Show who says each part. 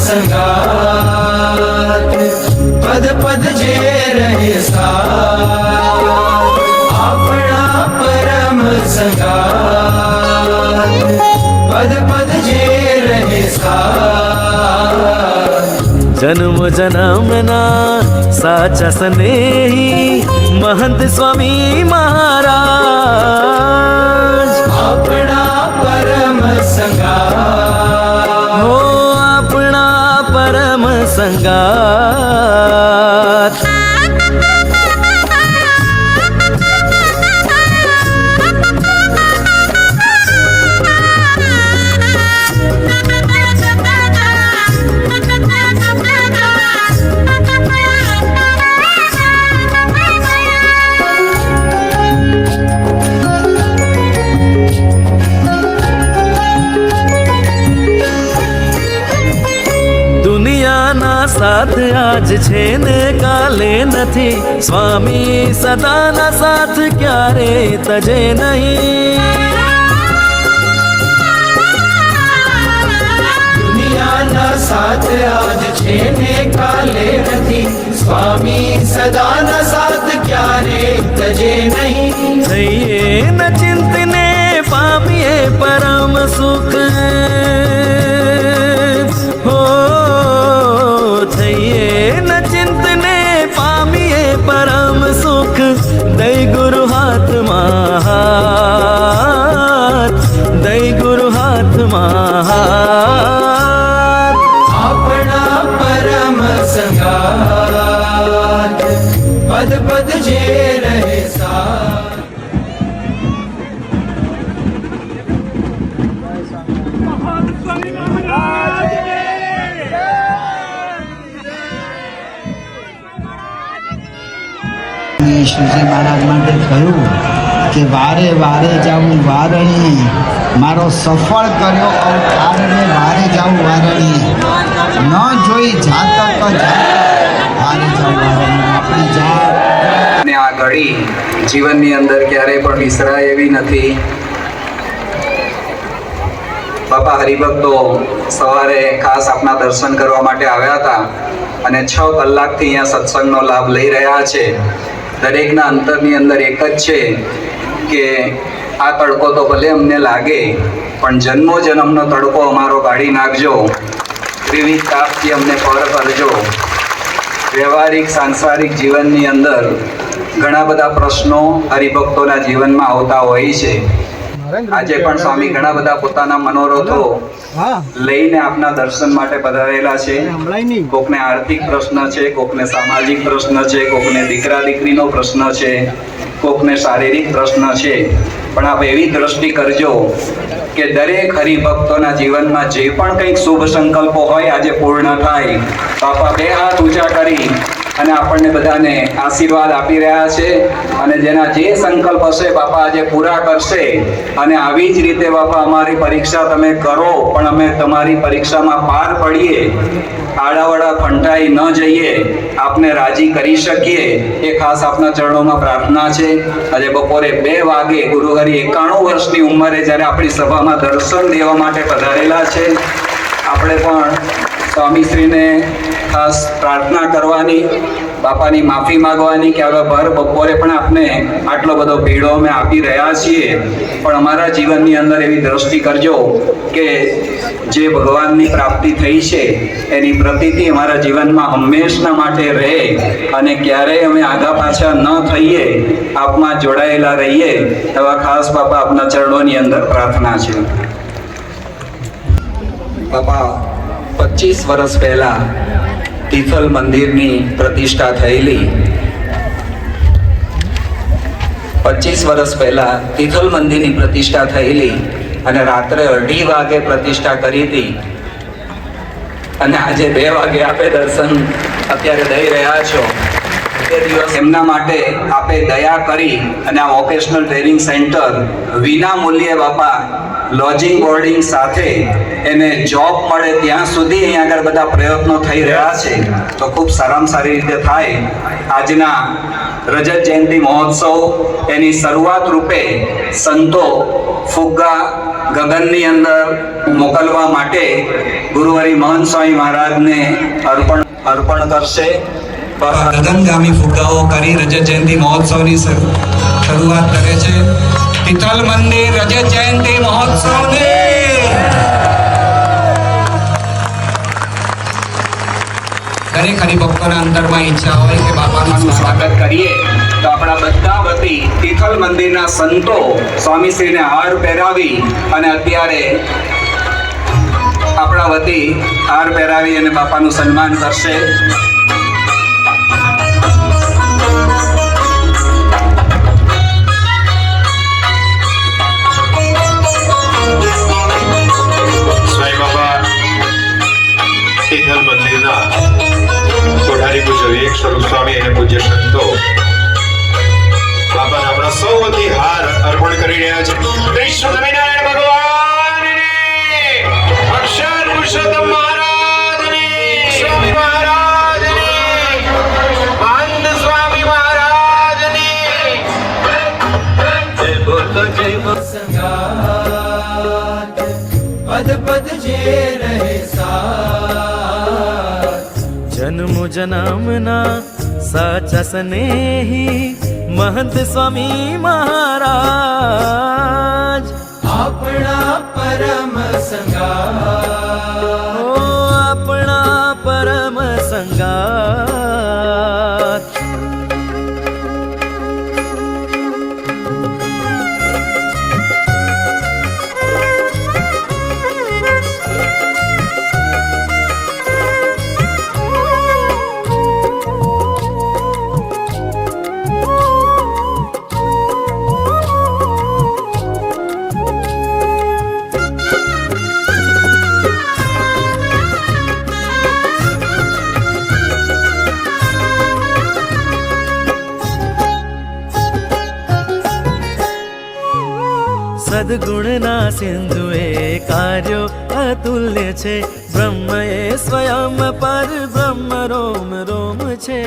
Speaker 1: संगात पद पद जे रहे साथ अपना परम संगात पद पद जे रहे साथ
Speaker 2: जन्म जन्मना साचा स्नेही महंत स्वामी महाराज
Speaker 1: अपना परम संगात
Speaker 2: हो अपना परम संगात साथ आज छे ने काले नथी स्वामी सदाना साथ क्यारे तजे नहीं
Speaker 1: दुनियाना साथ आज छे ने काले नथी स्वामी सदाना साथ क्यारे तजे नहीं
Speaker 2: थईए न चिंतने पामीए परम सुख हो थईए न चिंतने पामीए परम सुख दई गुरु हाथ माहात दई गुरु हाथ माहात
Speaker 1: अपना परम संगात पद पद जे रहे साथ
Speaker 3: શ્રીજી મહારાજ માટે કહ્યું કે વારે વારે જાઉં વારણી મારો સફળ કર્યો અવતારને વારે જાઉં વારણી ન જોઈ જાતક વારે જાઉં વારણી આપણી જાત
Speaker 4: અને આ ઘડી જીવનની અંદર ક્યારેય પણ વિસરાય એવી નથી. બાપા હરિભક્તો સવારે ખાસ આપના દર્શન કરવા માટે આવ્યા હતા અને 6 કલાકથી અહીંયા સત્સંગનો લાભ લઈ રહ્યા છે. દરેકના અંતરની અંદર એક જ છે કે આ તડકો તો ભલે અમને લાગે પણ જન્મો જન્મનો તડકો અમારો કાઢી નાખજો, વિવિધ તાપથી અમને પર કરજો. વ્યવહારિક સાંસારિક જીવનની અંદર ઘણા બધા પ્રશ્નો હરિભક્તોના જીવનમાં આવતા હોય છે. આજે પણ સ્વામી ઘણા બધા પોતાના મનોરથો લઈને આપના દર્શન માટે પધારેલા છે. કોકને આર્થિક પ્રશ્ન છે, કોકને સામાજિક પ્રશ્ન છે, કોકને દીકરા દીકરીનો પ્રશ્ન છે, કોકને શારીરિક પ્રશ્ન છે. પણ આપ એવી દ્રષ્ટિ કરજો કે દરેક હરિભક્તોના જીવનમાં જે પણ કંઈક શુભ સંકલ્પો હોય આજે પૂર્ણ થાય. બાપા 2 હાથ ઊંચા કરી અને આપણને બધાને આશીર્વાદ આપી રહ્યા છે અને જેના જે સંકલ્પ હશે બાપા આજે પૂરા કરશે. અને આવી જ રીતે બાપા અમારી પરીક્ષા તમે કરો પણ અમે તમારી પરીક્ષામાં પાર પડીએ, આડાવડા ફંટાઈ ન જઈએ, આપને રાજી કરી શકીએ એ ખાસ આપના ચરણોમાં પ્રાર્થના છે. આજે બપોરે 2 વાગે ગુરુહરિ 91 વર્ષની ઉંમરે જ્યારે આપણી સભામાં દર્શન દેવા માટે પધારેલા છે, આપણે પણ સ્વામીશ્રીને ખાસ પ્રાર્થના કરવાની, બાપાની માફી માંગવાની કે હવે ભર બપોરે પણ આપને આટલો બધો ભીડો અમે આપી રહ્યા છીએ પણ અમારા જીવનની અંદર એવી દ્રષ્ટિ કરજો કે જે ભગવાનની પ્રાપ્તિ થઈ છે એની પ્રતીતિ અમારા જીવનમાં હંમેશના માટે રહે અને ક્યારેય અમે આગા પાછા ન થઈએ, આપમાં જોડાયેલા રહીએ એવા ખાસ બાપા આપના ચરણોની અંદર પ્રાર્થના છે. બાપા 25 વર્ષ પહેલા તિથલ મંદિરની પ્રતિષ્ઠા થયેલી. 25 વર્ષ પહેલા તિથલ મંદિરની પ્રતિષ્ઠા થયેલી અને રાત્રે 2:30 વાગે પ્રતિષ્ઠા કરી હતી અને આજે 2 વાગે આપે દર્શન અત્યારે દઈ રહ્યા છો. તે દિવસ એમના માટે આપે દયા કરી અને આ વોકેશનલ ટ્રેનિંગ સેન્ટર વિના મૂલ્યે બાપા લોજિંગ બોર્ડિંગ સાથે એને જોબ મળે ત્યાં સુધી અહીંયા આગળ બધા પ્રયત્નો થઈ રહ્યા છે. તો ખૂબ સારામાં સારી રીતે થાય. આજના રજત જયંતિ મહોત્સવ એની શરૂઆત રૂપે સંતો ફુગ્ગા ગગનની અંદર મોકલવા માટે ગુરુવરી મહંત સ્વામી મહારાજને અર્પણ કરશે.
Speaker 5: ગગનગામી ફુગ્ગાઓ કરી રજત જયંતિ મહોત્સવની શરૂઆત કરે છે. તિથલ મંદિર રજત જયંતિ મહોત્સવની દરેક હરિભક્તોના અંતરમાં ઈચ્છા હોય કે બાપાનું
Speaker 4: સ્વાગત કરીએ તો આપણા બધા વતી તિથલ મંદિરના સંતો સ્વામીશ્રીને હાર પહેરાવી અને અત્યારે આપણા વતી હાર પહેરાવી અને બાપાનું સન્માન કરશે.
Speaker 6: તિથલ મંદિરના કોઠારી પૂજ્ય વિવેક સ્વરૂપ સ્વામી અને પૂજ્ય સંતો બાપાને આપણા સૌ વતી હાર અર્પણ કરી રહ્યા છે. શ્રી સ્વામિનારાયણ ભગવાનની, અક્ષર પુરુષોત્તમ મહારાજની, સ્વામી મહારાજની, મહંત સ્વામી મહારાજની.
Speaker 2: જય બોલો જય બોલો.
Speaker 1: संगात पद पद जे रहे साथ
Speaker 2: जन्म जन्मना साचा स्नेही महंत स्वामी महाराज.
Speaker 1: अपना परम संगात
Speaker 2: ओ अपना परम संगात. સદગુણના સિંધુ એ કાર્યો અતુલ્ય છે. બ્રહ્મ એ સ્વયં પર બ્રહ્મ રોમ રોમ છે.